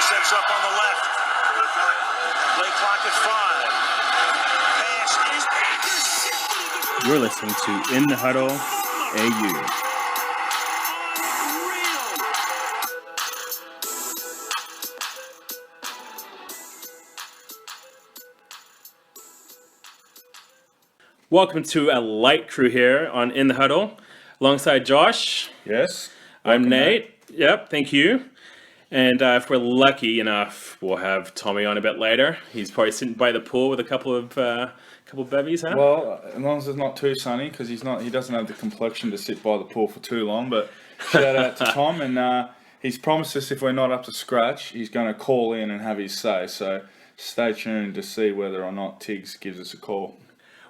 sets up on the left. Play clock at 5. Pass is You're listening to In The Huddle AU. Welcome to a light crew here on In The Huddle, alongside Josh. Yes. I'm Nate. Yep, thank you. And if we're lucky enough, we'll have Tommy on a bit later. He's probably sitting by the pool with a couple of bevies, huh? Well, as long as it's not too sunny, because he doesn't have the complexion to sit by the pool for too long. But shout out to Tom, and he's promised us if we're not up to scratch, he's going to call in and have his say. So stay tuned to see whether or not Tiggs gives us a call.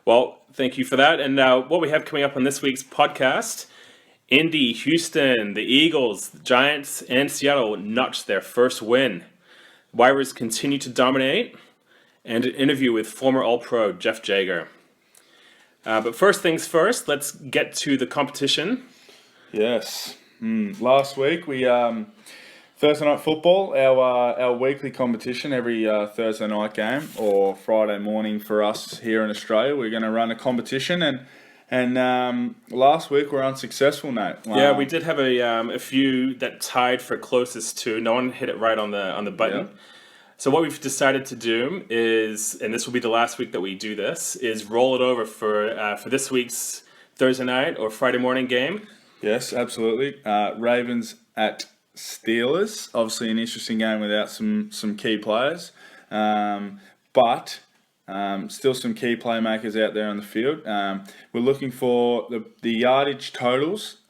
Well, thank you for that. And what we have coming up on this week's podcast, Indy, Houston, the Eagles, the Giants, and Seattle notched their first win. Wyvers continue to dominate, and an interview with former All-Pro Jeff Jaeger. But first things first, let's get to the competition. Yes. Last week, we Thursday Night Football, our weekly competition, every Thursday night game or Friday morning for us here in Australia. We're going to run a competition, and last week we were unsuccessful, Nate. Yeah, we did have a few that tied for closest to. No one hit it right on the button. Yep. So what we've decided to do is, and this will be the last week that we do this, is roll it over for this week's Thursday night or Friday morning game. Yes, absolutely. Ravens at Steelers, obviously an interesting game without some key players, but still some key playmakers out there on the field. We're looking for the yardage totals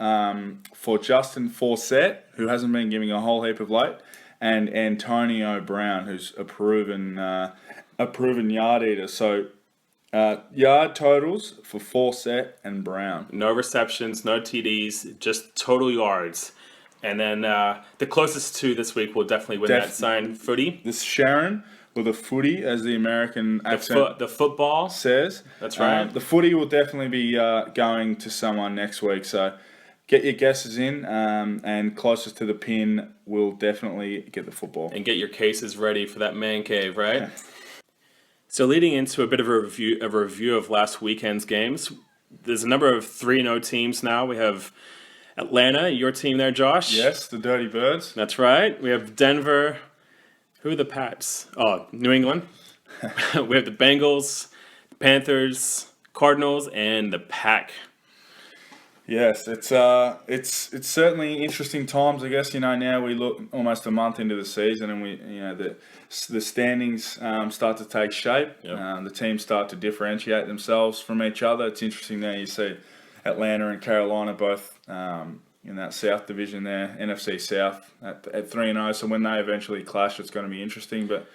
for Justin Forsett, who hasn't been giving a whole heap of late, and Antonio Brown, who's a proven yard eater. So yard totals for Forsett and Brown. No receptions, no TDs, just total yards. And then the closest to this week will definitely win that signed footy. This Sharon with a footy, as the American accent the football says. That's right. The footy will definitely be going to someone next week. So get your guesses in, and closest to the pin will definitely get the football. And get your cases ready for that man cave, right? Yeah. So leading into a bit of a review of last weekend's games, there's a number of 3-0 teams now. We have Atlanta, your team there, Josh. Yes, the Dirty Birds. That's right. We have Denver. Who are the Pats? Oh, New England. We have the Bengals, the Panthers, Cardinals, and the Pack. Yes, it's certainly interesting times. I guess now we look almost a month into the season, and the standings start to take shape. Yep. The teams start to differentiate themselves from each other. It's interesting now you see Atlanta and Carolina both in that South division there, NFC South at 3-0. So when they eventually clash, it's going to be interesting. But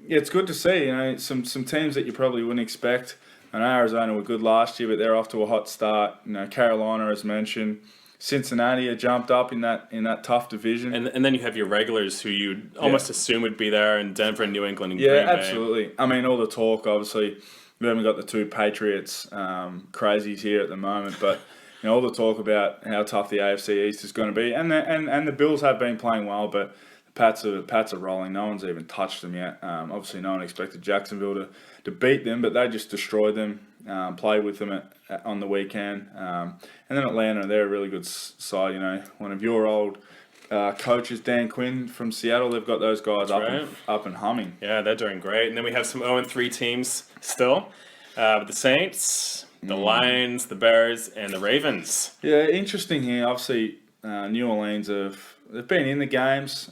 it's good to see. Some teams that you probably wouldn't expect. I know Arizona were good last year, but they're off to a hot start. Carolina, as mentioned, Cincinnati are jumped up in that tough division. And then you have your regulars who you'd almost assume would be there in Denver and New England and Green Bay. Absolutely. I mean, all the talk, obviously, we haven't got the two Patriots crazies here at the moment, but all the talk about how tough the AFC East is going to be, and the Bills have been playing well, but the Pats are rolling. No one's even touched them yet. Obviously, no one expected Jacksonville to beat them, but they just destroyed them. Played with them on the weekend, and then Atlanta, they're a really good side. One of your old coaches, Dan Quinn from Seattle, they've got those guys up and humming. Yeah, they're doing great. And then we have some 0-3 teams still. The Saints, the Lions, the Bears, and the Ravens. Yeah, interesting here. Obviously, New Orleans they've been in the games,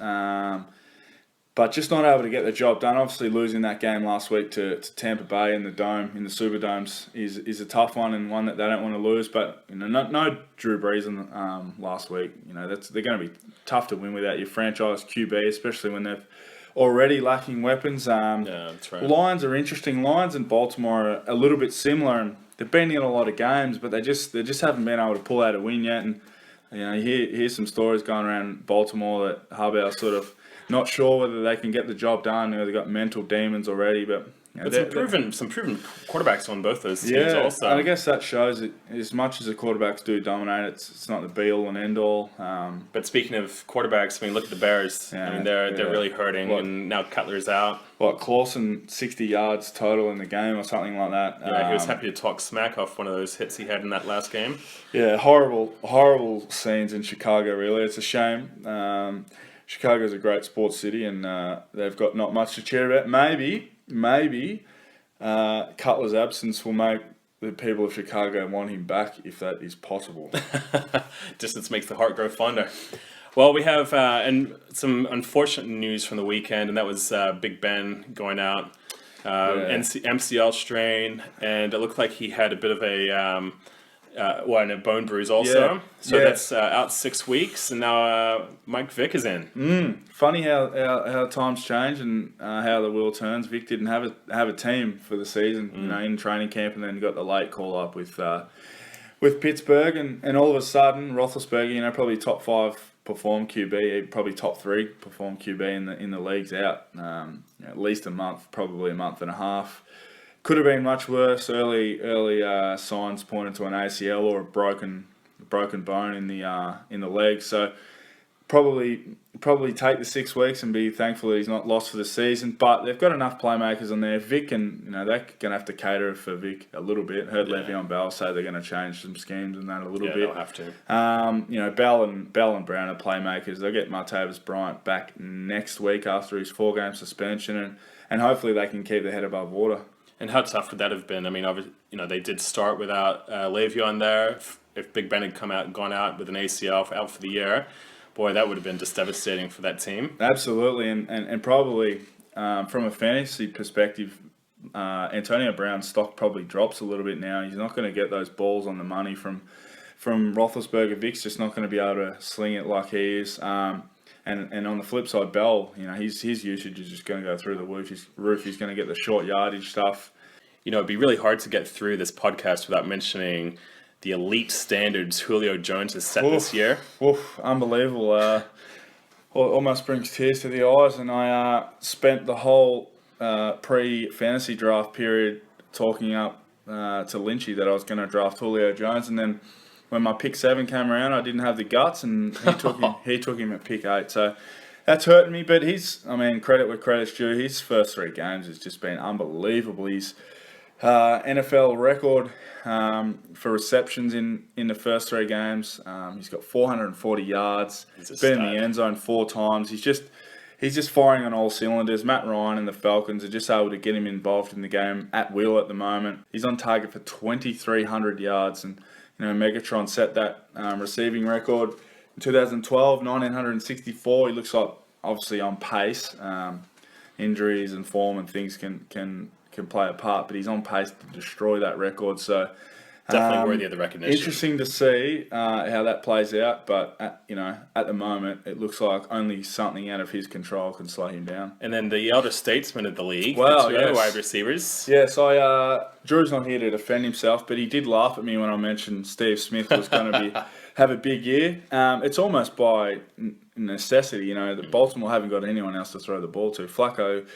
but just not able to get the job done. Obviously, losing that game last week to Tampa Bay in the Superdomes is a tough one, and one that they don't want to lose. But no Drew Brees last week. They're going to be tough to win without your franchise QB, especially when they've already lacking weapons. Yeah, that's right. Lions are interesting. Lions and Baltimore are a little bit similar, and they've been in a lot of games, but they just haven't been able to pull out a win yet. And you hear some stories going around Baltimore that Harbaugh sort of not sure whether they can get the job done. They've got mental demons already, but But some proven quarterbacks on both those teams also. And I guess that shows that as much as the quarterbacks do dominate, it's not the be-all and end-all. But speaking of quarterbacks, I mean, look at the Bears. I mean, they're really hurting, and now Cutler's out. Clausen, 60 yards total in the game or something like that. Yeah, he was happy to talk smack off one of those hits he had in that last game. Yeah, horrible scenes in Chicago, really. It's a shame. Chicago's a great sports city, and they've got not much to cheer about. Maybe Cutler's absence will make the people of Chicago want him back, if that is possible. Distance makes the heart grow fonder. Well, we have and some unfortunate news from the weekend, and that was Big Ben going out, MCL strain, and it looked like he had a bit of a and a bone bruise also. That's out 6 weeks, and now Mike Vick is in. Funny how times change and how the wheel turns. Vic didn't have a team for the season, in training camp, and then got the late call up with Pittsburgh, and all of a sudden Roethlisberger, probably top 5 perform QB, probably top 3 perform QB in the league's out. At least a month, probably a month and a half. Could have been much worse. Early signs pointed to an ACL or a broken bone in the leg. So probably take the 6 weeks and be thankful that he's not lost for the season. But they've got enough playmakers on there. Vic and they're going to have to cater for Vic a little bit. Heard Le'Veon Bell say they're going to change some schemes and that a little bit. They'll have to. Bell and Brown are playmakers. They'll get Martavis Bryant back next week after his 4-game suspension, and hopefully they can keep their head above water. And how tough would that have been? I mean, obviously, they did start without Le'Veon there. If Big Ben had gone out with an ACL out for the year, boy, that would have been just devastating for that team. Absolutely, and probably from a fantasy perspective, Antonio Brown's stock probably drops a little bit now. He's not going to get those balls on the money from Roethlisberger. Vic's just not going to be able to sling it like he is. And on the flip side, Bell, his usage is just going to go through the roof. He's going to get the short yardage stuff. It'd be really hard to get through this podcast without mentioning the elite standards Julio Jones has set this year. Unbelievable. Almost brings tears to the eyes. And I spent the whole pre-fantasy draft period talking up to Lynchy that I was going to draft Julio Jones. And then when my pick 7 came around, I didn't have the guts, and he took him at pick 8. So that's hurting me. But credit where credit's due. His first 3 games has just been unbelievable. His NFL record for receptions in the first 3 games. He's got 440 yards. He's been in the end zone 4 times. He's just firing on all cylinders. Matt Ryan and the Falcons are just able to get him involved in the game at will at the moment. He's on target for 2,300 yards, and Megatron set that receiving record in 2012, 1,964. He looks like obviously on pace. Injuries and form and things can play a part, but he's on pace to destroy that record. So definitely worthy of the recognition. Interesting to see how that plays out, but at the moment it looks like only something out of his control can slow him down. And then the elder statesman of the league, the 2 other wide receivers. Yes, Drew's not here to defend himself, but he did laugh at me when I mentioned Steve Smith was going to have a big year. It's almost by necessity, that Baltimore haven't got anyone else to throw the ball to. Flacco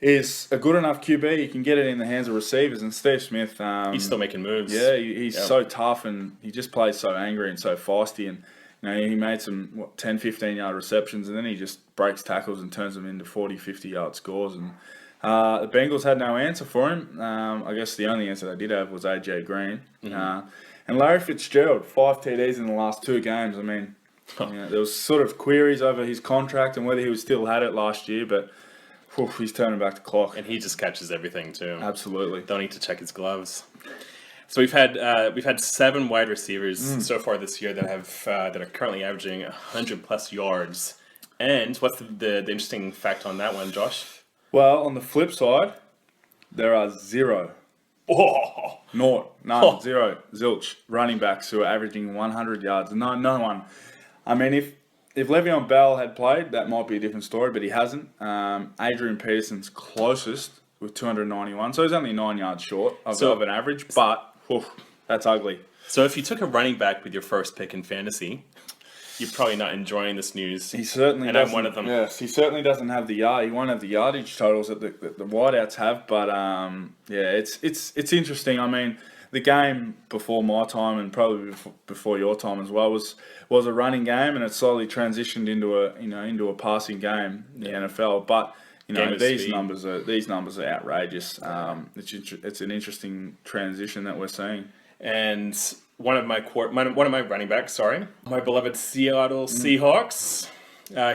is a good enough QB. You can get it in the hands of receivers, and Steve Smith... he's still making moves. Yeah, he's so tough, and he just plays so angry and so feisty, and he made some 10, 15-yard receptions, and then he just breaks tackles and turns them into 40, 50-yard scores, and the Bengals had no answer for him. I guess the only answer they did have was AJ Green. And Larry Fitzgerald, 5 TDs in the last 2 games. There was sort of queries over his contract and whether he still had it last year, but... he's turning back the clock, and he just catches everything too. Absolutely, don't need to check his gloves. So we've had 7 wide receivers so far this year that are currently averaging 100+ yards. And what's the interesting fact on that one, Josh? Well, on the flip side, there are 0, none, 0, zilch running backs who are averaging 100 yards. No one. If Le'Veon Bell had played, that might be a different story, but he hasn't. Adrian Peterson's closest with 291, so he's only 9 yards short of an average, but that's ugly. So if you took a running back with your first pick in fantasy, you're probably not enjoying this news. He certainly and doesn't. I'm one of them. Yes, he certainly doesn't have the yard. He won't have the yardage totals that the wideouts have. But it's interesting. I mean, the game before my time and probably before your time as well was a running game, and it slowly transitioned into a passing game in the NFL. But these numbers are outrageous. It's an interesting transition that we're seeing. And one of my running backs, my beloved Seattle Seahawks.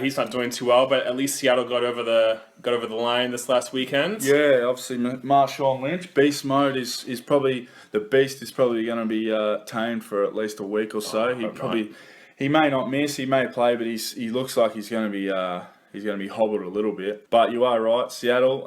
He's not doing too well, but at least Seattle got over the line this last weekend. Yeah, obviously Marshawn Lynch, beast mode is probably the beast is probably going to be tamed for at least a week or so. He may not miss, he may play, but he looks like he's going to be hobbled a little bit. But you are right, Seattle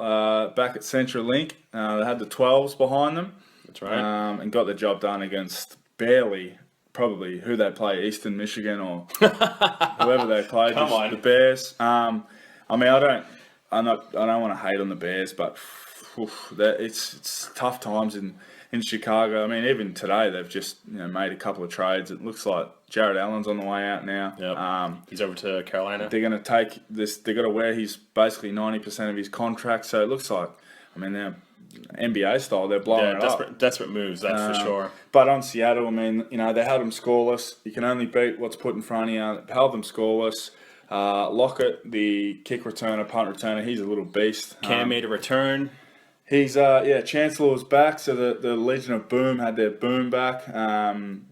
back at CenturyLink, they had the 12s behind them. That's right, and got the job done against probably who they play, Eastern Michigan or whoever they play. Come on. The Bears. I mean, I don't want to hate on the Bears, but it's tough times in Chicago. I mean, even today they've just made a couple of trades. It looks like Jared Allen's on the way out now. Yep. He's over to Carolina. They're going to take this. They've got to wear basically 90% of his contract. So it looks like, I mean, they're NBA style. They're blowing it up. Desperate moves, that's for sure. But on Seattle, I mean, they held them scoreless. You can only beat what's put in front of you. Held them scoreless. Lockett, the kick returner, punt returner, he's a little beast. Cam made a return. He's Chancellor was back, so the Legion of Boom had their boom back.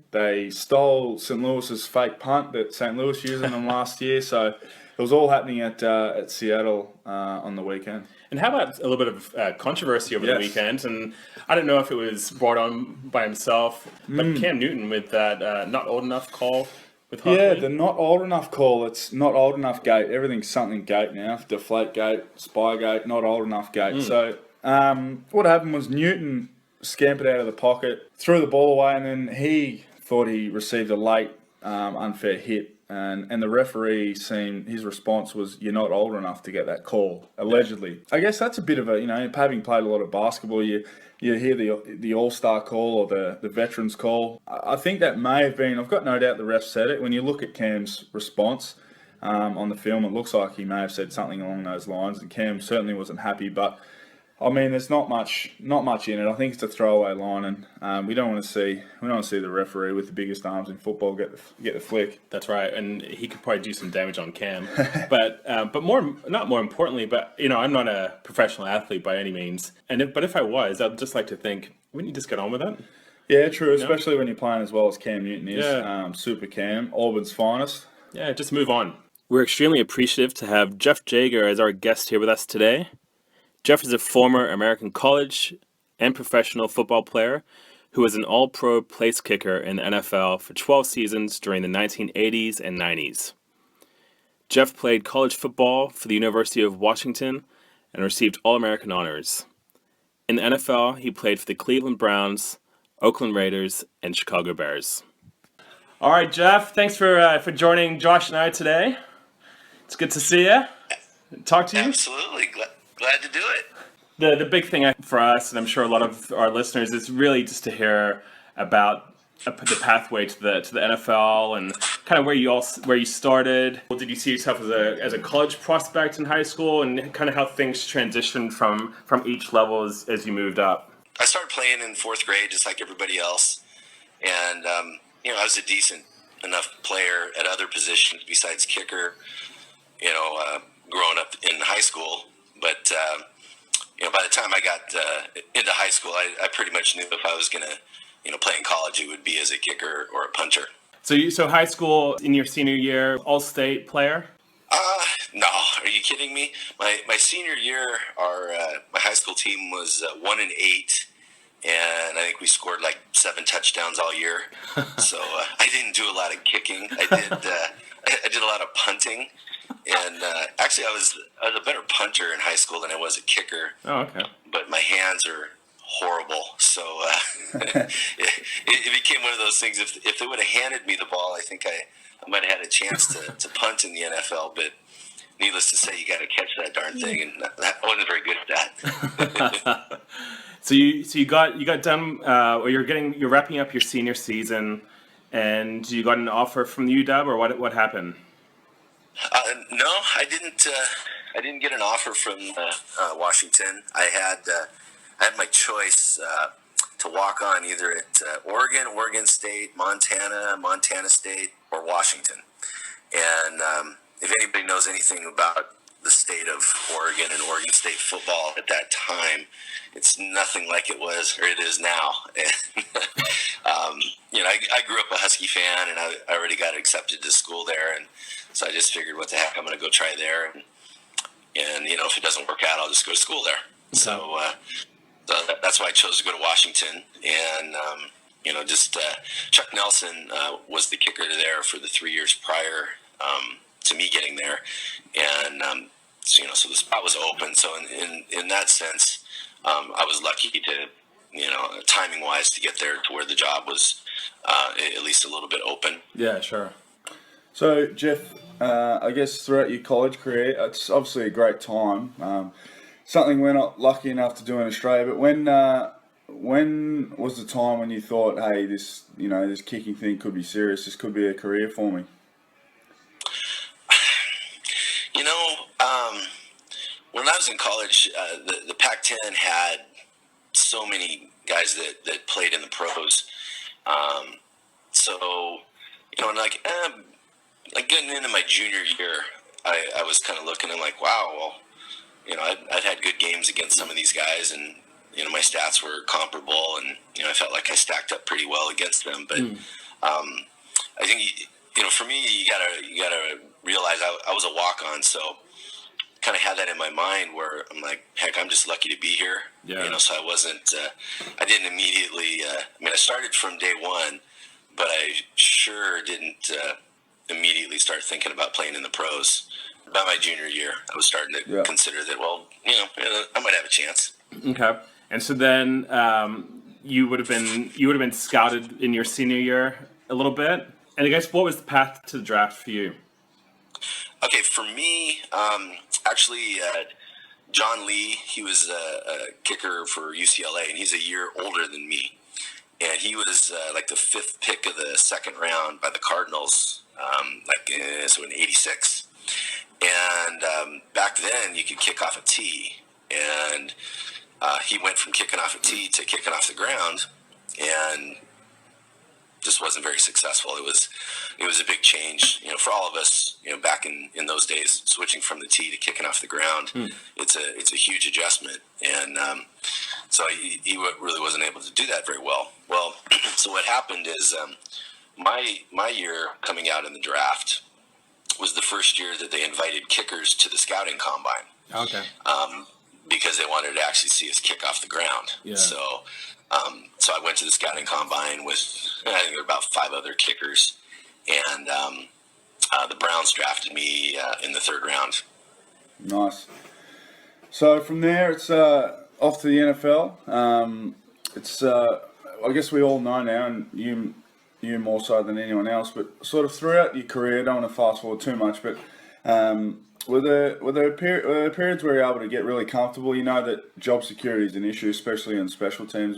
They stole St. Louis's fake punt that St. Louis used on them last year, so it was all happening at Seattle on the weekend. And how about a little bit of controversy over the weekend? And I don't know if it was brought on by himself, but Cam Newton with that not old enough call with Huckley. Yeah, the not old enough call. It's not old enough gate. Everything's something gate now. Deflate gate, spy gate, not old enough gate. So what happened was Newton scampered out of the pocket, threw the ball away, and then he thought he received a late unfair hit. And the referee his response was, "You're not old enough to get that call," allegedly. I guess that's a bit of a, having played a lot of basketball, you hear the all-star call or the veterans call. I think that may have been, I've got no doubt the ref said it. When you look at Cam's response on the film, it looks like he may have said something along those lines, and Cam certainly wasn't happy. But I mean, there's not much in it. I think it's a throwaway line, and we don't want to see the referee with the biggest arms in football get the flick. That's right, and he could probably do some damage on Cam. but not more importantly, but I'm not a professional athlete by any means. But if I was, I'd just like to think, wouldn't you just get on with it? Yeah, true. Especially when you're playing as well as Cam Newton is. Super Cam, Auburn's finest. Yeah, just move on. We're extremely appreciative to have Jeff Jaeger as our guest here with us today. Jeff is a former American college and professional football player who was an all-pro place kicker in the NFL for 12 seasons during the 1980s and 90s. Jeff played college football for the University of Washington and received All-American honors. In the NFL, he played for the Cleveland Browns, Oakland Raiders, and Chicago Bears. All right, Jeff, thanks for joining Josh and I today. It's good to see you. Talk to you. Absolutely. Glad to do it. The big thing for us, and I'm sure a lot of our listeners, is really just to hear about the pathway to the NFL and kind of where you started. Did you see yourself as a college prospect in high school, and kind of how things transitioned from each level as you moved up? I started playing in fourth grade, just like everybody else, and I was a decent enough player at other positions besides kicker. Growing up in high school. But, by the time I got into high school, I pretty much knew if I was going to, play in college, it would be as a kicker or a punter. So high school, in your senior year, all-state player? No, are you kidding me? My senior year, my high school team was 1-8, and I think we scored like 7 touchdowns all year. So I didn't do a lot of kicking. I did a lot of punting. And actually, I was a better punter in high school than I was a kicker. Oh, okay. But my hands are horrible, so it became one of those things. If they would have handed me the ball, I think I might have had a chance to punt in the NFL. But needless to say, you got to catch that darn thing, and I wasn't very good at that. So you got done, or you're wrapping up your senior season. And you got an offer from the UW, or what happened? No, I didn't. I didn't get an offer from Washington. I had my choice to walk on either at Oregon State, Montana State, or Washington. And if anybody knows anything about the state of Oregon and Oregon State football at that time, it's nothing like it was or it is now. And, I grew up a Husky fan, and I already got accepted to school there, and so I just figured, what the heck, I'm going to go try there, and if it doesn't work out, I'll just go to school there. Okay. So that's why I chose to go to Washington, and Chuck Nelson was the kicker there for the 3 years prior to me getting there, and so the spot was open. So in that sense, I was lucky to, timing wise, to get there to where the job was at least a little bit open. Yeah, sure. So, Jeff, I guess throughout your college career, it's obviously a great time. Something we're not lucky enough to do in Australia. But when was the time when you thought, hey, this kicking thing could be serious? This could be a career for me. When I was in college, the Pac-10 had so many guys that played in the pros. Like getting into my junior year, I was kind of looking and like, wow, well, I'd had good games against some of these guys, and my stats were comparable, and I felt like I stacked up pretty well against them. But I think for me, you gotta realize I was a walk-on, so kind of had that in my mind where I'm like, heck, I'm just lucky to be here. Yeah. So I wasn't. I didn't immediately. I started from day one, but I sure didn't immediately start thinking about playing in the pros. By my junior year, I was starting to consider that, well, I might have a chance. Okay. And so then you would have been scouted in your senior year a little bit. And I guess, what was the path to the draft for you? Okay, for me, actually, John Lee, he was a kicker for UCLA, and he's a year older than me. And he was like the 5th pick of the 2nd round by the Cardinals, so in '86. And back then, you could kick off a tee. And he went from kicking off a tee to kicking off the ground, and just wasn't very successful. It was a big change, for all of us, back in those days, switching from the tee to kicking off the ground. It's a huge adjustment, and so he really wasn't able to do that very well. Well, so what happened is my year coming out in the draft was the first year that they invited kickers to the scouting combine. Okay. Because they wanted to actually see us kick off the ground. Yeah. So I went to the scouting combine with, I think there were about 5 other kickers, and the Browns drafted me in the 3rd round. Nice. So from there, it's off to the NFL. I guess we all know now, and you more so than anyone else, but sort of throughout your career, I don't want to fast forward too much, but were there periods where you're able to get really comfortable? You know that job security is an issue, especially in special teams.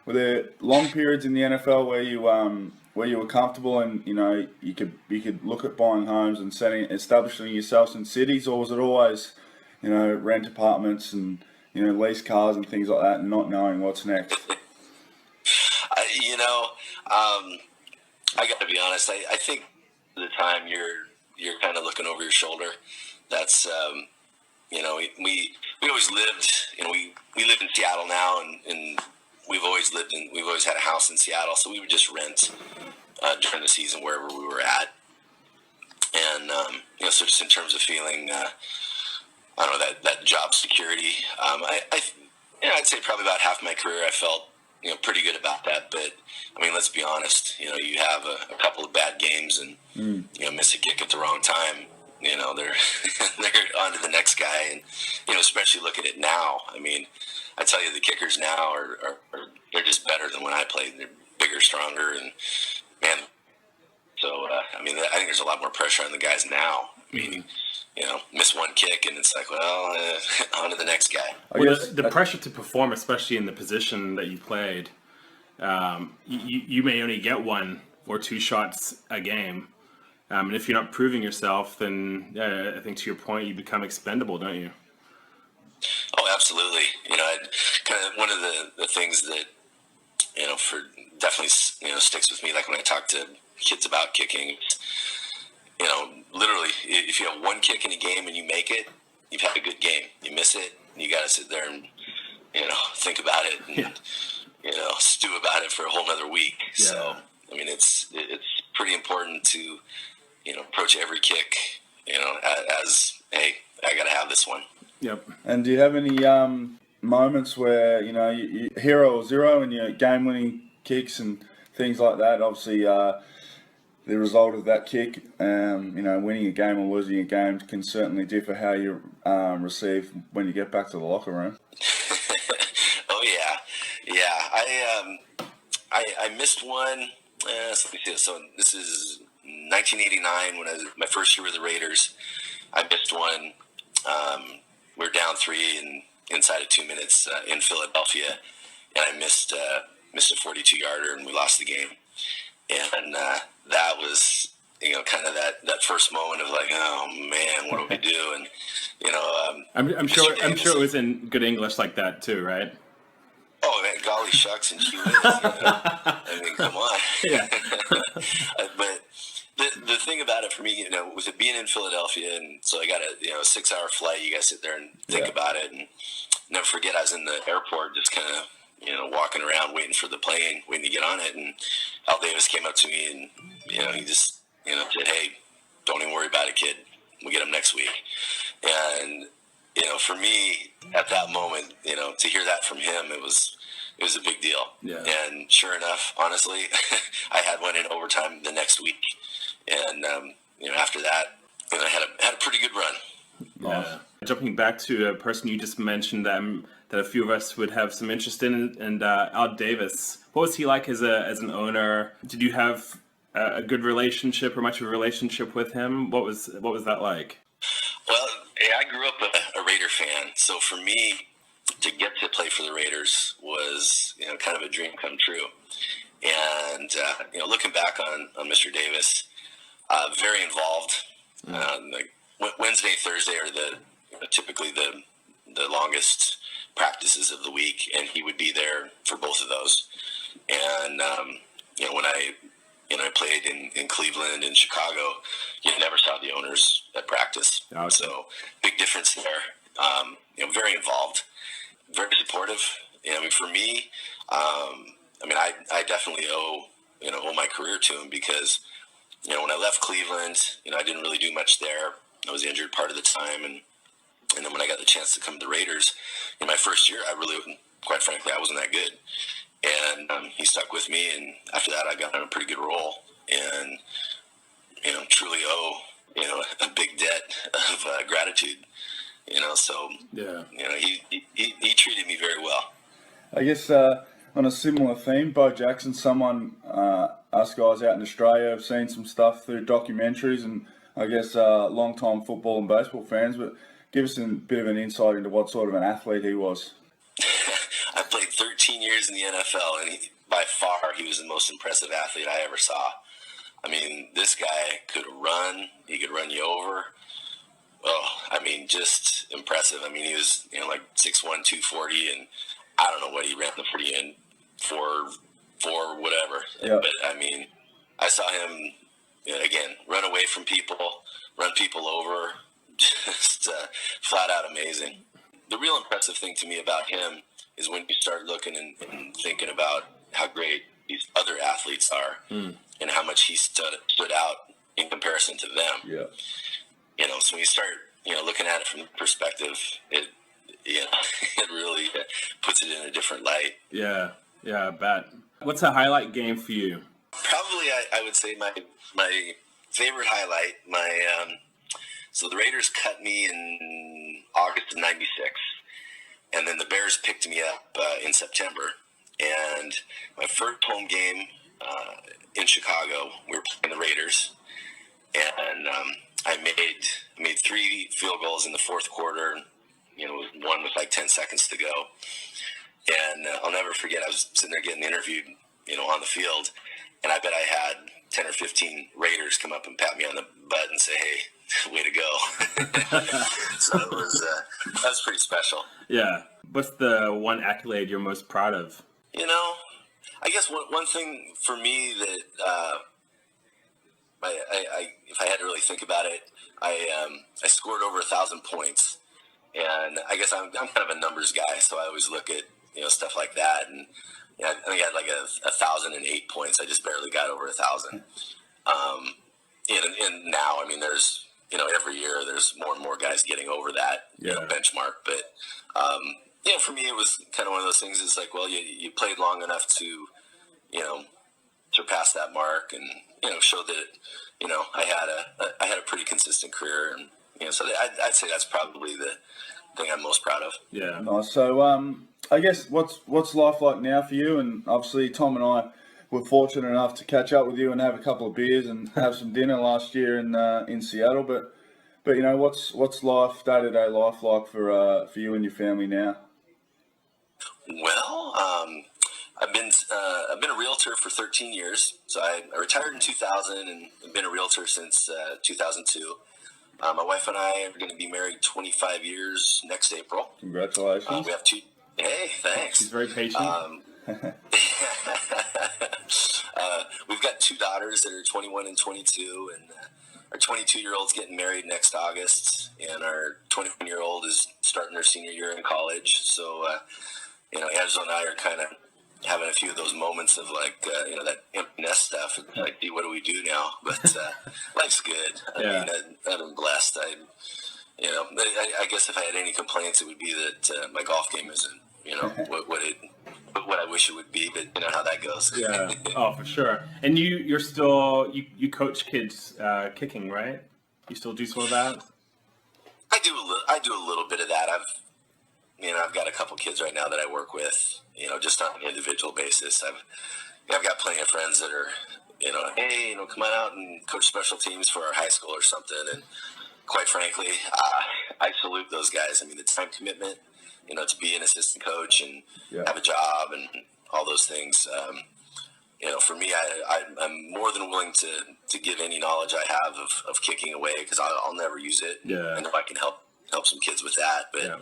Were there long periods in the NFL where you were comfortable and you could look at buying homes and establishing yourselves in cities, or was it always rent apartments and lease cars and things like that, and not knowing what's next? I got to be honest. I think at the time you're kind of looking over your shoulder. That's we always lived. We live in Seattle now, and we've always had a house in Seattle, so we would just rent during the season wherever we were at. And so just in terms of feeling, I don't know, that job security. I'd say probably about half my career I felt pretty good about that. But let's be honest. You have a couple of bad games and miss a kick at the wrong time. They're on to the next guy, and especially look at it now. I tell you, the kickers now are they're just better than when I played. They're bigger, stronger, and man. So I think there's a lot more pressure on the guys now. Miss one kick and it's like, well, on to the next guy. Well, the pressure to perform, especially in the position that you played, you may only get one or 2 shots a game. And if you're not proving yourself, then I think to your point, you become expendable, don't you? Oh, absolutely. Kind of one of the things that, for definitely, sticks with me, like when I talk to kids about kicking, literally, if you have one kick in a game and you make it, you've had a good game. You miss it, you got to sit there and, think about it and, stew about it for a whole nother week. Yeah. So, I mean, it's pretty important to, approach every kick, as, hey, I got to have this one. Yep. And do you have any moments where you hero or zero in your game-winning kicks and things like that? Obviously, the result of that kick, winning a game or losing a game can certainly differ how you receive when you get back to the locker room. Oh yeah. I missed one. So this is 1989 when I was my first year with the Raiders. I missed one. We're down 3 and inside of 2 minutes in Philadelphia, and I missed a 42-yarder, and we lost the game. And that was, kind of that first moment of like, oh man, what do we do? And I'm sure it was in good English like that too, right? Oh man, golly shucks and she whiz. I mean, come on. Yeah. But the thing about it for me, with it being in Philadelphia, and so I got a 6-hour flight. You guys sit there and think about it, and never forget I was in the airport, just kind of walking around waiting for the plane, waiting to get on it, and Al Davis came up to me and he just said, "Hey, don't even worry about it, kid. We'll get him next week." And for me at that moment, to hear that from him, it was a big deal. Yeah. And sure enough, honestly, I had one in overtime the next week, and after that, I had a pretty good run. Yeah. Jumping back to a person you just mentioned that a few of us would have some interest in, and Al Davis. What was he like as an owner? Did you have a good relationship or much of a relationship with him? What was that like? Well, I grew up a Raider fan, so for me to get to play for the Raiders was kind of a dream come true. And looking back on Mr. Davis, very involved. Like Wednesday, Thursday are typically the longest practices of the week, and he would be there for both of those. And when I played in Cleveland and Chicago, you never saw the owners at practice. Okay. So big difference there. Very involved, very supportive. For me, I definitely owe my career to him because when I left Cleveland, I didn't really do much there. I was injured part of the time, and then when I got the chance to come to the Raiders in my first year, quite frankly, I wasn't that good. And he stuck with me, and after that, I got on a pretty good roll, and truly owe a big debt of gratitude. So Yeah. He treated me very well. I guess on a similar theme, Bo Jackson, someone us guys out in Australia have seen some stuff through documentaries, and I guess long-time football and baseball fans, but give us a bit of an insight into what sort of an athlete he was. I played 13 years in the NFL, and by far he was the most impressive athlete I ever saw. I mean, this guy could run. He could run you over. Oh, just impressive. I mean, he was like 6'1", 240, and I don't know what he ran the 40 in, 4 whatever. Yeah. But I saw him again run away from people, run people over, just flat out amazing. The real impressive thing to me about him is when you start looking and thinking about how great these other athletes are and how much he stood out in comparison to them. Yeah. So when you start, looking at it from the perspective, it really puts it in a different light. Yeah, I bet. What's a highlight game for you? Probably, I would say my favorite highlight. So the Raiders cut me in August of '96, and then the Bears picked me up in September. And my first home game in Chicago, we were playing the Raiders, and I made 3 field goals in the fourth quarter. One with like 10 seconds to go. And I'll never forget, I was sitting there getting interviewed, on the field, and I bet I had 10 or 15 Raiders come up and pat me on the butt and say, "Hey, way to go." So that was pretty special. Yeah. What's the one accolade you're most proud of? I guess one thing for me that if I had to really think about it, I scored over 1,000 points, and I guess I'm kind of a numbers guy, so I always look at stuff like that, and I think I had like 1,008 points. I just barely got over 1,000. And now, I mean, there's every year there's more and more guys getting over that benchmark, but for me it was kind of one of those things. It's like, well, you played long enough to surpass that mark, and show that I had a pretty consistent career, and so I'd say that's probably the thing I'm most proud of. Yeah. Nice. So, I guess what's life like now for you? And obviously, Tom and I were fortunate enough to catch up with you and have a couple of beers and have some dinner last year in Seattle. But what's life, day-to-day life like for you and your family now? Well, I've been a realtor for 13 years. So I retired in 2000 and I've been a realtor since 2002. My wife and I are going to be married 25 years next April. Congratulations. We have two. Hey, thanks. She's very patient. We've got two daughters that are 21 and 22, and our 22-year-old's getting married next August, and our 21-year-old is starting her senior year in college. So, Angela and I are kind of having a few of those moments of like, that empty nest stuff. It's like, what do we do now? But life's good. I mean, I've been blessed. I guess if I had any complaints, it would be that my golf game isn't, what I wish it would be. But you know how that goes. Yeah. Oh, for sure. And you're still you coach kids kicking, right? You still do some of that? I do a little bit of that. I've got a couple kids right now that I work with, just on an individual basis. I've got plenty of friends that are, hey, come on out and coach special teams for our high school or something. And quite frankly, I salute those guys. I mean, the time commitment, to be an assistant coach and have a job and all those things. For me, I'm more than willing to give any knowledge I have of kicking away, because I'll never use it. Yeah. And if I can help some kids with that, but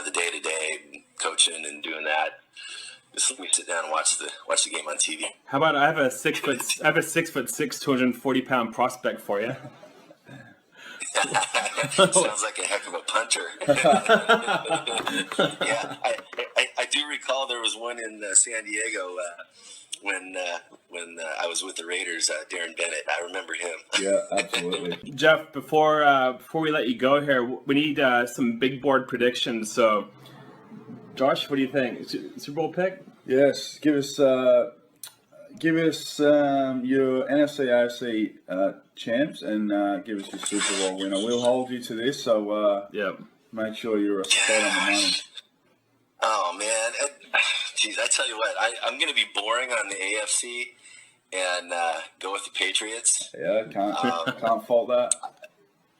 the day-to-day coaching and doing that, just let me sit down and watch the game on TV. How about I have a 6'6", 240-pound prospect for you. Sounds like a heck of a punter. Yeah, I do recall there was one in San Diego when I was with the Raiders, Darren Bennett. I remember him. Yeah, absolutely. Jeff, before we let you go here, we need some big board predictions. So, Josh, what do you think? Super Bowl pick? Yes, give us your NFC AFC champs and give us your Super Bowl winner. We'll hold you to this, so make sure you're a spot on the money. Oh man, geez, I tell you what, I'm going to be boring on the AFC and go with the Patriots. Yeah, can't fault that.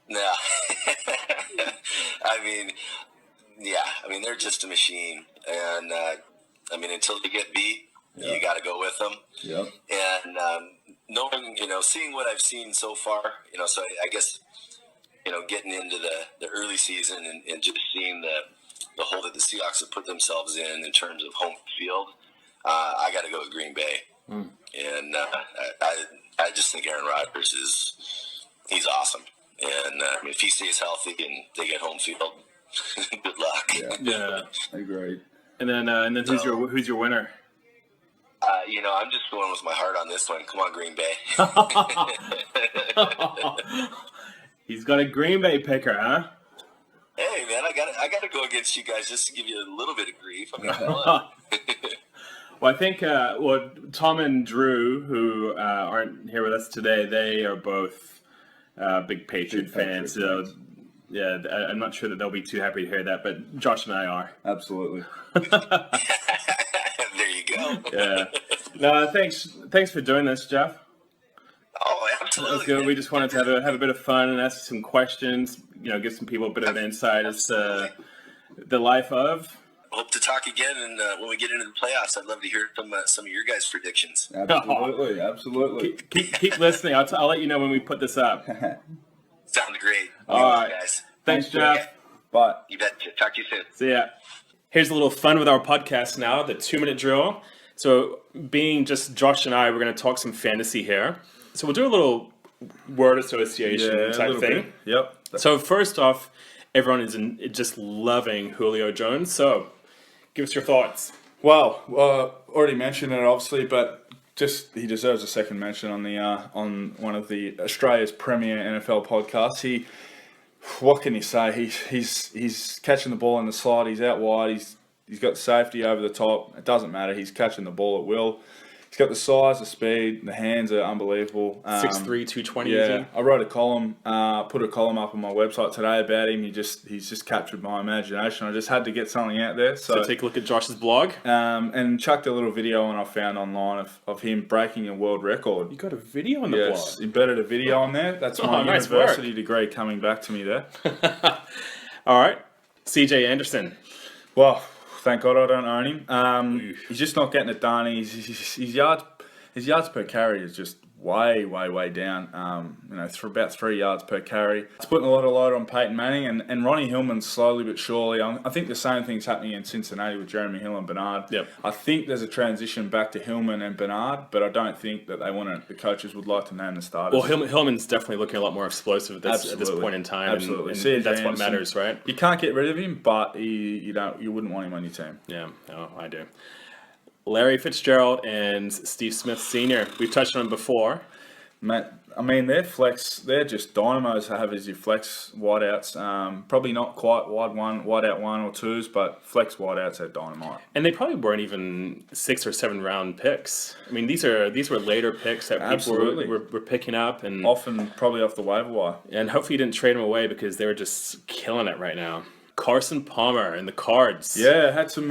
No, I mean they're just a machine, and until they get beat, you got to go with them. Yep. And knowing, seeing what I've seen so far, so I guess, getting into the early season and just seeing the hole that the Seahawks have put themselves in terms of home field, I got to go with Green Bay. And I just think Aaron Rodgers he's awesome. And if he stays healthy and they get home field, good luck. Yeah, agreed. And then who's your winner? I'm just going with my heart on this one. Come on, Green Bay. He's got a Green Bay picker, huh? Hey, man, I got to go against you guys just to give you a little bit of grief. I'm not gonna lie. Well, I think Tom and Drew, who aren't here with us today, they are both big Patriot fans. So, yeah, I'm not sure that they'll be too happy to hear that, but Josh and I are. Absolutely. There you go. Yeah. No, thanks for doing this, Jeff. Oh, absolutely. That was good. We just wanted to have a bit of fun and ask some questions. Give some people a bit of an insight as to the life of. hope to talk again, and when we get into the playoffs, I'd love to hear from some of your guys' predictions. Absolutely. Keep listening. I'll let you know when we put this up. Sounds great. All right, guys. Thanks, Jeff. Bye. You bet. Talk to you soon. See ya. Here's a little fun with our podcast now, the 2-minute drill. So being just Josh and I, we're going to talk some fantasy here. So we'll do a little word association type thing. Bit. Yep. So first off, everyone is just loving Julio Jones. So give us your thoughts. Well, already mentioned it obviously, but just he deserves a second mention on the on one of the Australia's premier NFL podcasts. What can you say? He's catching the ball in the slot. He's out wide. He's got safety over the top. It doesn't matter. He's catching the ball at will. He's got the size, the speed, the hands are unbelievable. 6'3", 220. Yeah, I wrote a column, put a column up on my website today about him. He's just captured my imagination. I just had to get something out there. So take a look at Josh's blog. And chucked a little video on I found online of him breaking a world record. You got a video on the blog? Yes, embedded a video on there. That's my nice university work. degree coming back to me there. All right, CJ Anderson. Well, thank God I don't own him. He's just not getting it done. His yards per carry is just way down. For about 3 yards per carry. It's putting a lot of load on Peyton Manning and Ronnie Hillman slowly but surely. I think the same thing's happening in Cincinnati with Jeremy Hill and Bernard. Yep. I think there's a transition back to Hillman and Bernard, but I don't think that the coaches would like to name the starters. Well, Hillman's definitely looking a lot more explosive at this point in time. Absolutely. And that's what matters, right? You can't get rid of him, but you wouldn't want him on your team. Yeah, no, I do. Larry Fitzgerald and Steve Smith Sr. We've touched on him before. Matt, I mean, they're just dynamos to have as your flex wideouts. Probably not quite wideout 1 or 2s, but flex wideouts are dynamite. And they probably weren't even 6 or 7 round picks. I mean, these were later picks that people were picking up, and often probably off the waiver wire. And hopefully you didn't trade them away because they were just killing it right now. Carson Palmer and the Cards. Yeah, had some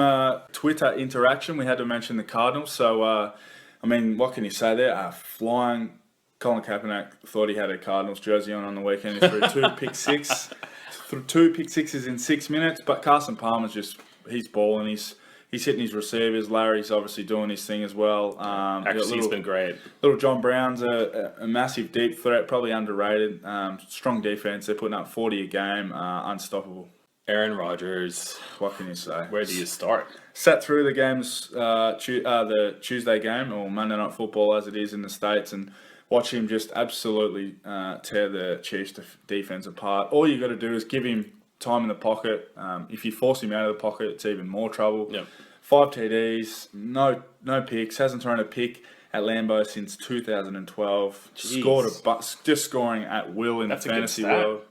Twitter interaction. We had to mention the Cardinals. So, I mean, what can you say there? Flying. Colin Kaepernick thought he had a Cardinals jersey on the weekend. He threw 2 pick sixes in 6 minutes. But Carson Palmer's he's balling. He's hitting his receivers. Larry's obviously doing his thing as well. Actually, he's been great. Little John Brown's a massive deep threat, probably underrated. Strong defense. They're putting up 40 a game. Unstoppable. Aaron Rodgers. What can you say? Where do you start? Sat through the games, the Tuesday game, or Monday Night Football as it is in the States, and watch him just absolutely tear the Chiefs defense apart. All you got to do is give him time in the pocket. If you force him out of the pocket, it's even more trouble. Yep. 5 TDs, no picks, hasn't thrown a pick at Lambeau since 2012. Jeez. Just scoring at will in the fantasy world.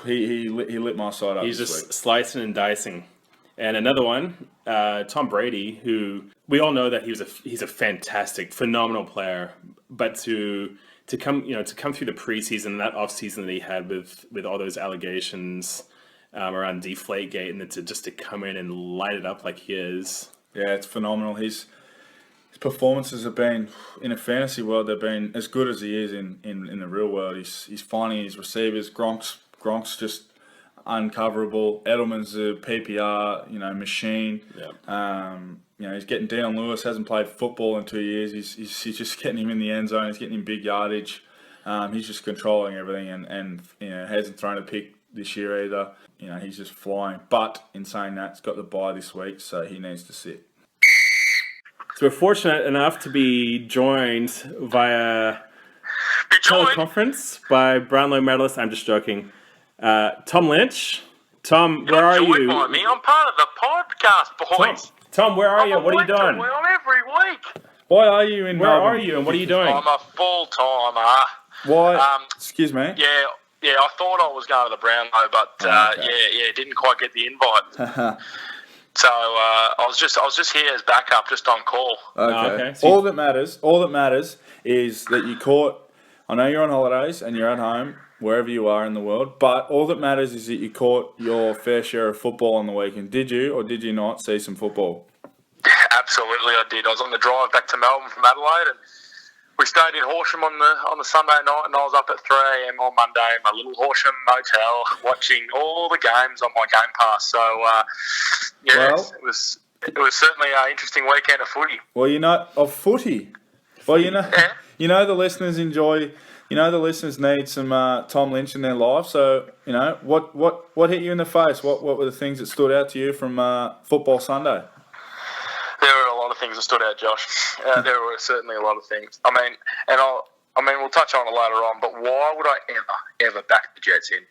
He lit my side up. He's just slicing and dicing. And another one, Tom Brady, who we all know that he's a fantastic, phenomenal player, but to come through the preseason, that offseason that he had with all those allegations around Deflategate, and then to come in and light it up like he is. Yeah, it's phenomenal. His performances have been, in a fantasy world, they've been as good as he is in the real world. He's finding his receivers. Gronk's just uncoverable. Edelman's a PPR, machine. Yeah. He's getting Deion Lewis. Hasn't played football in 2 years. He's just getting him in the end zone. He's getting him big yardage. He's just controlling everything, and hasn't thrown a pick this year either. He's just flying. But in saying that, he's got the bye this week, so he needs to sit. So we're fortunate enough to be joined via teleconference by Brownlow medalist. I'm just joking. Tom Lynch. Tom, where are you? Joined by me. I'm part of the podcast, boys. Tom, where are you? What are you doing? We're on every week. Why are you in Where Melbourne? are you and what are you doing? I'm a full-timer. Why? Excuse me? Yeah, I thought I was going to the Brownlow, but didn't quite get the invite. So I was just here as backup, just on call. Okay. So all that matters is that you caught. I know you're on holidays and you're at home, wherever you are in the world, but all that matters is that you caught your fair share of football on the weekend. Did you or did you not see some football? Absolutely, I did. I was on the drive back to Melbourne from Adelaide, and We stayed in Horsham on the Sunday night, and I was up at 3 a.m. on Monday in my little Horsham motel watching all the games on my Game Pass. So, it was certainly an interesting weekend of footy. Well, of footy. Well, Yeah. the listeners enjoy. The listeners need some Tom Lynch in their life. So, what hit you in the face? What were the things that stood out to you from Football Sunday? There were a lot of things that stood out, Josh. There were certainly a lot of things. We'll touch on it later on. But why would I ever back the Jets in?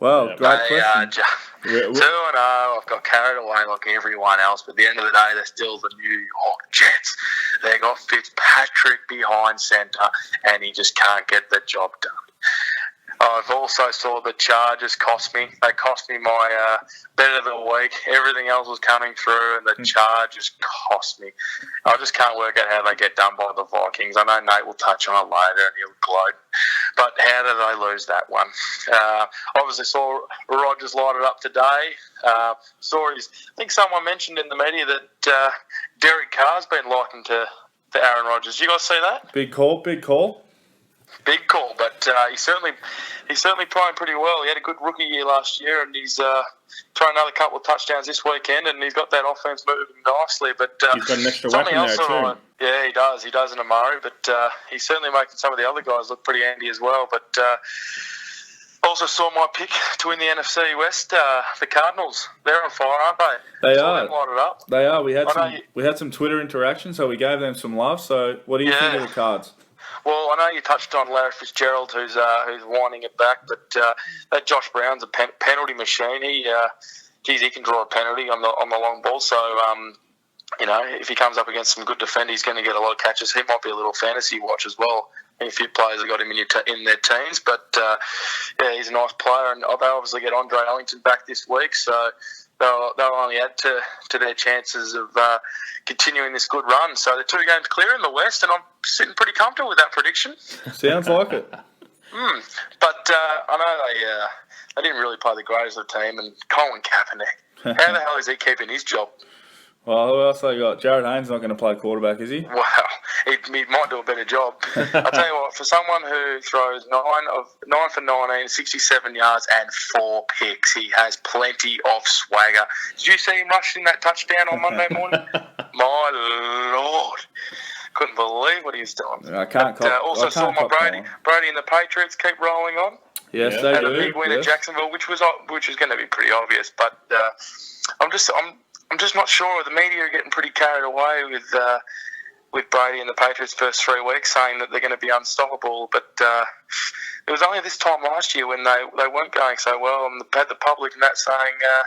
Well, great question. 2-0. I've got carried away like everyone else. But at the end of the day, they're still the New York Jets. They got Fitzpatrick behind centre, and he just can't get the job done. I've also saw the Chargers cost me. They cost me my bet of the week. Everything else was coming through, and the Chargers cost me. I just can't work out how they get done by the Vikings. I know Nate will touch on it later, and he'll gloat. But how did they lose that one? Obviously saw Rodgers light it up today. I think someone mentioned in the media that Derek Carr's been likened to Aaron Rodgers. You guys see that? Big call. Big call, but he's certainly playing pretty well. He had a good rookie year last year, and he's thrown another couple of touchdowns this weekend, and he's got that offense moving nicely. But he's got an extra weapon there too. Yeah, he does. He does in Amari, but he's certainly making some of the other guys look pretty handy as well. But also saw my pick to win the NFC West. The Cardinals, they're on fire, aren't they? They saw are. them light it up. They are. We had some Twitter interaction, so we gave them some love. So, what do you think of the Cards? Well, I know you touched on Larry Fitzgerald, who's winding it back, but that Josh Brown's a penalty machine. He can draw a penalty on the long ball. So, if he comes up against some good defenders, he's going to get a lot of catches. He might be a little fantasy watch as well. A few players have got him in their teams, but he's a nice player, and they obviously get Andre Ellington back this week, so they'll only add to their chances of continuing this good run. So they're 2 games clear in the West, and I'm sitting pretty comfortable with that prediction. Sounds like it. But I know they didn't really play the greatest of the team, and Colin Kaepernick, how the hell is he keeping his job? Well, who else they got? Jared Haynes not going to play quarterback, is he? Wow, he might do a better job. I'll tell you what, for someone who throws 9 for 19, 67 yards and 4 picks, he has plenty of swagger. Did you see him rushing that touchdown on Monday morning? My Lord. Couldn't believe what he was doing. I can't also saw my Brady and the Patriots keep rolling on. Yes, they do. Had a big win at Jacksonville, which is going to be pretty obvious. But I'm just not sure. The media are getting pretty carried away with Brady and the Patriots' first 3 weeks, saying that they're going to be unstoppable. But it was only this time last year when they weren't going so well, and had the public and that saying that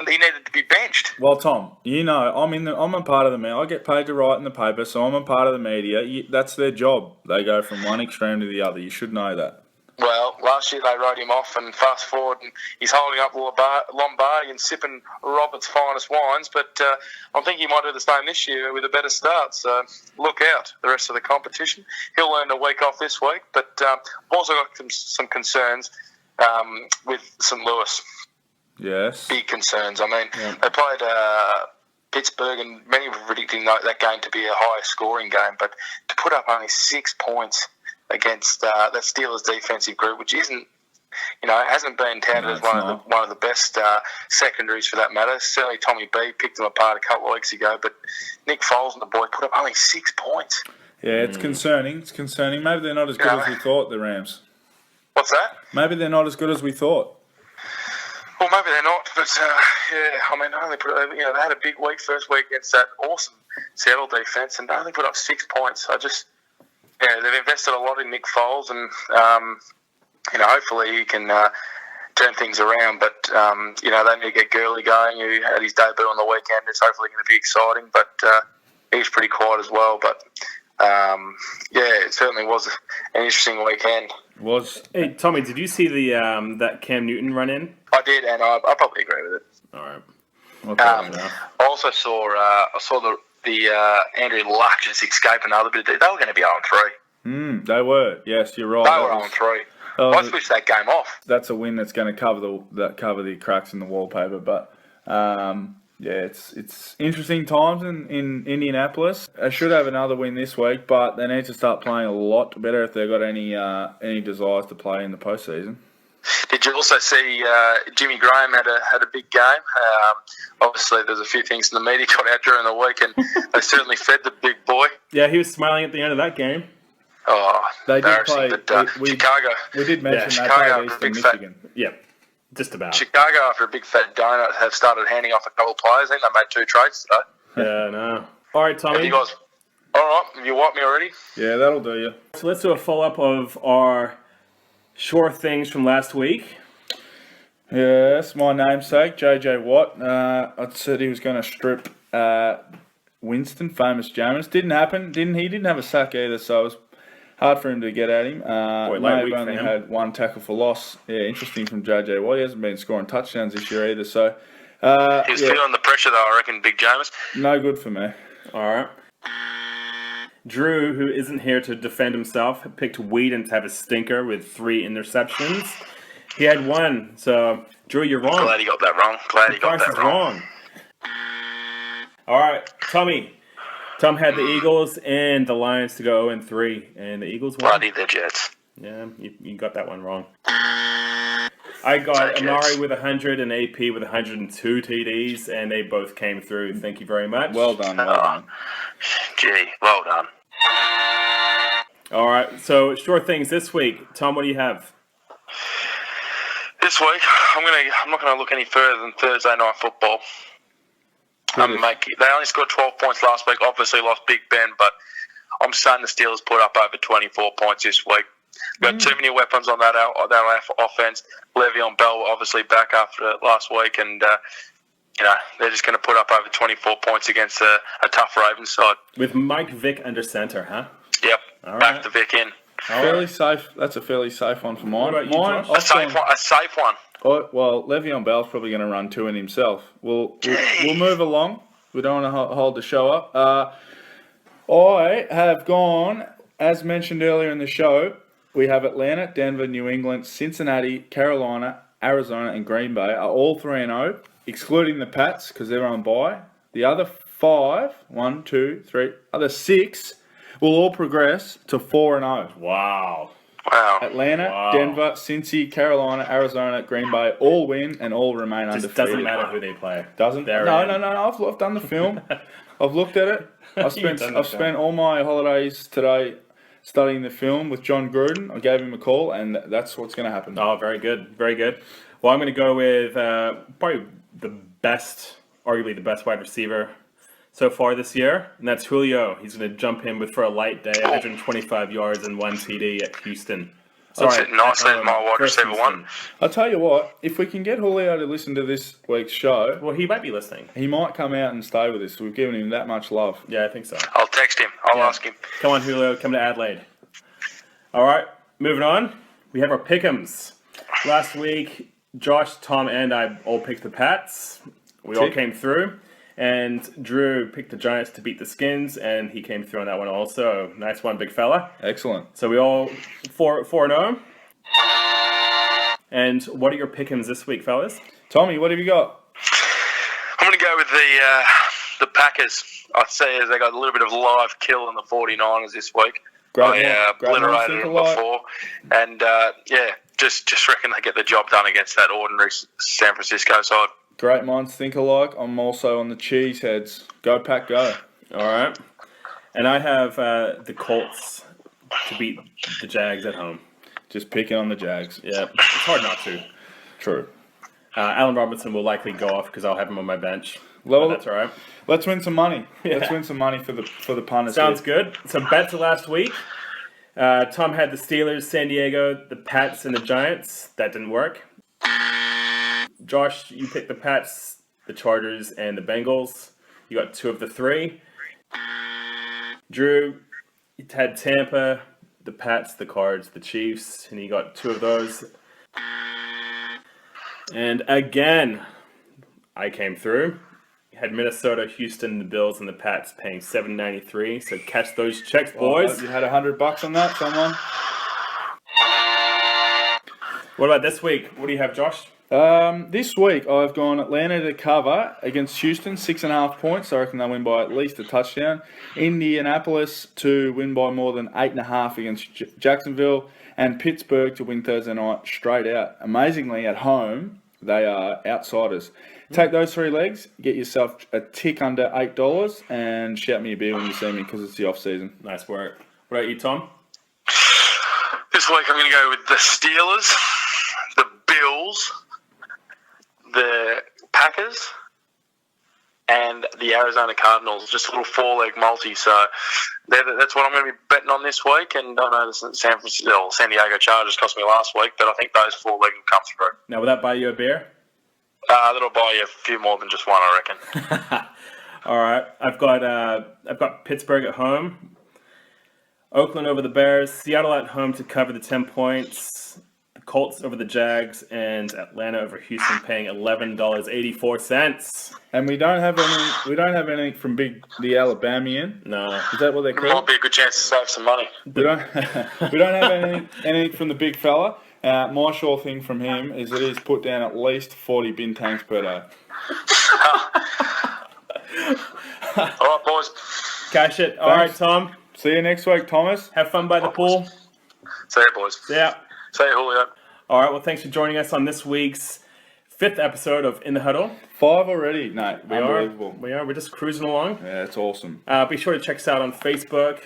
he needed to be benched. Well, Tom, I'm a part of the media. I get paid to write in the paper, so I'm a part of the media. That's their job. They go from one extreme to the other. You should know that. Well, last year they wrote him off, and fast forward, and he's holding up Lombardi and sipping Robert's finest wines. But I think he might do the same this year with a better start. So look out, the rest of the competition. He'll earn a week off this week. But I've also got some concerns with St. Louis. Yes. Big concerns. They played Pittsburgh, and many were predicting that game to be a high scoring game. But to put up only 6 points against that Steelers defensive group, which hasn't been touted as one of the best secondaries for that matter. Certainly Tommy B picked them apart a couple of weeks ago, but Nick Foles and the boy put up only 6 points. Yeah, it's concerning. It's concerning. Maybe they're not as good as we thought, the Rams. What's that? Maybe they're not as good as we thought. Well, maybe they're not, but they had a big first week against that awesome Seattle defense, and they only put up 6 points. They've invested a lot in Nick Foles, and hopefully he can turn things around. But they need to get Gurley going, who had his debut on the weekend. It's hopefully going to be exciting, but he was pretty quiet as well. But it certainly was an interesting weekend. Hey, Tommy, did you see the that Cam Newton run in? I did, and I probably agree with it. All right. I also saw the Andrew Luck just escape another bit. They were going to be 0-3. They were. Yes, you're right. They were 0-3. I switched that game off. That's a win that's going to cover the cracks in the wallpaper. But Yeah, it's interesting times in Indianapolis. They should have another win this week, but they need to start playing a lot better if they've got any desires to play in the postseason. Did you also see Jimmy Graham had a big game? Obviously, there's a few things in the media got out during the week, and they certainly fed the big boy. Yeah, he was smiling at the end of that game. Oh, They did embarrassing. play. But, Chicago. We did mention Yeah, they Chicago, played Eastern big Michigan. Yeah, just about. Chicago, after a big fat donut, have started handing off a couple of players. I think they made 2 trades today. Yeah, no. All right, Have Tommy. you guys? All right, have you wiped me already? Yeah, that'll do you. So let's do a follow-up of our sure things from last week. Yes, my namesake, JJ Watt. I said he was going to strip Winston, famous Jammers. Didn't happen. He didn't have a sack either, so it was hard for him to get at him. Boy, May have week for only him. had 1 tackle for loss. Yeah, interesting from JJ Watt. He hasn't been scoring touchdowns this year either, so He was feeling the pressure, though, I reckon, Big James. no good for me. All right. Drew, who isn't here to defend himself, picked Whedon to have a stinker with 3 interceptions. He had 1, so Drew, you're wrong. Glad he got that wrong. Price is wrong. All right, Tommy. Tom had the Eagles and the Lions to go 0-3, and the Eagles won. Bloody the Jets. Yeah, you got that one wrong. I got Amari with 100 and AP with 102 TDs, and they both came through. Thank you very much. Well done, well done. Gee, well done. All right, so short things this week. Tom, what do you have? This week, I'm not gonna look any further than Thursday night football. They only scored 12 points last week. Obviously lost Big Ben, but I'm saying the Steelers put up over 24 points this week. Got too many weapons on that offense. Le'Veon Bell obviously back after last week, and they're just going to put up over 24 points against a tough Ravens side. With Mike Vick under center, huh? Yep, All back right. to Vic in. Fairly safe. That's a fairly safe one for mine. What about you, Mine, Josh? A safe one. Well, Le'Veon Bell's probably going to run 2 in himself. We'll move along. We don't want to hold the show up. I have gone, as mentioned earlier in the show, we have Atlanta, Denver, New England, Cincinnati, Carolina, Arizona, and Green Bay are all 3-0, excluding the Pats because they're on bye. The other 5, 1, 2, 3, other 6 will all progress to 4-0. Wow. Wow. Atlanta, Wow. Denver, Cincy, Carolina, Arizona, Green Bay all win and all remain Just undefeated. doesn't matter who they play. Doesn't? They're No. in. I've done the film. I've looked at it. I've spent all my holidays today studying the film with John Gruden. I gave him a call, and that's what's going to happen. Oh, very good. Very good. Well, I'm going to go with probably arguably the best wide receiver so far this year, and that's Julio. He's going to jump in for a light day, 125 yards and 1 TD at Houston. That's it nicely as my wide first receiver Houston. one. I'll tell you what, if we can get Julio to listen to this week's show, Well, he might be listening. he might come out and stay with us. We've given him that much love. Yeah, I think so. I'll text him. I'll Yeah. ask him. Come on, Julio. Come to Adelaide. All right, moving on. We have our pick'ems. Last week, Josh, Tom, and I all picked the Pats. We all Tick. came through. And Drew picked the Giants to beat the Skins, and he came through on that one also. Nice one, big fella. Excellent. So we all 4-0. And what are your pick'ems this week, fellas? Tommy, what have you got? I'm going to go with the Packers. I'd say they got a little bit of live kill in the 49ers this week. Great I great obliterated think them alike. before. And, just reckon they get the job done against that ordinary San Francisco side. Great minds think alike. I'm also on the cheeseheads. Go Pack, go. All right. And I have the Colts to beat the Jags at home. Just picking on the Jags. Yeah, it's hard not to. True. Allen Robinson will likely go off because I'll have him on my bench. Well, But that's all right. Let's win some money. Yeah. Let's win some money for the punters. Sounds here. good. So bets of last week. Tom had the Steelers, San Diego, the Pats, and the Giants. That didn't work. Josh, you picked the Pats, the Chargers, and the Bengals. You got 2 of the 3. Drew, you had Tampa, the Pats, the Cards, the Chiefs, and you got 2 of those. And again, I came through. You had Minnesota, Houston, the Bills, and the Pats paying $7.93. So catch those checks, boys. You had $100 on that, someone? What about this week? What do you have, Josh? This week I've gone Atlanta to cover against Houston, 6.5 points. I reckon they'll win by at least a touchdown. Indianapolis to win by more than 8.5 against Jacksonville, and Pittsburgh to win Thursday night straight out. Amazingly, at home they are outsiders. Take those 3 legs, get yourself a tick under $8, and shout me a beer when you see me because it's the off season. Nice work. What about you, Tom? This week I'm going to go with the Steelers, the Bills, the Packers, and the Arizona Cardinals. Just a little 4-leg multi. So that's what I'm going to be betting on this week. And I know the San Diego Chargers cost me last week, but I think those 4 legs will come through. Now, will that buy you a beer? That'll buy you a few more than just one, I reckon. All right. I've got Pittsburgh at home, Oakland over the Bears, Seattle at home to cover the 10 points, the Colts over the Jags, and Atlanta over Houston, paying $11.84. And we don't have anything from the Alabamian. No. Is that what they're called? Might be a good chance to save some money. We don't have anything from the big fella. My sure thing from him is that he's put down at least 40 bin tanks per day. All right, boys. Cash it. All right, Tom. See you next week, Thomas. Have fun by the pool. See you, boys. Yeah. See you, Julio. All right. Well, thanks for joining us on this week's 5th episode of In The Huddle. 5 already? No, We unbelievable. are. We're just cruising along. Yeah, it's awesome. Be sure to check us out on Facebook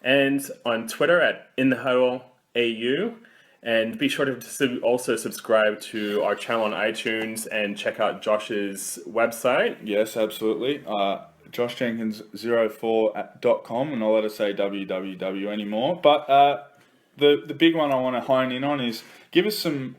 and on Twitter at In The Huddle AU. And be sure to also subscribe to our channel on iTunes and check out Josh's website. Yes, absolutely. JoshJenkins04.com, and I'll let us say www anymore. But the big one I want to hone in on is give us some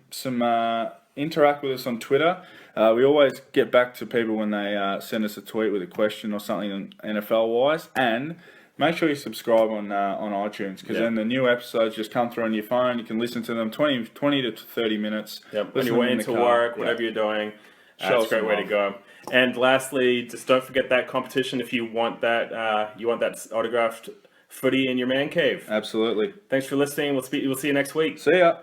interact with us on Twitter. We always get back to people when they send us a tweet with a question or something NFL-wise, and make sure you subscribe on iTunes, because then the new episodes just come through on your phone. You can listen to them 20 to 30 minutes. Yep. When you're waiting to work, whatever you're doing, it's a great way to go. And lastly, just don't forget that competition if you want that autographed footy in your man cave. Absolutely. Thanks for listening. We'll see you next week. See ya.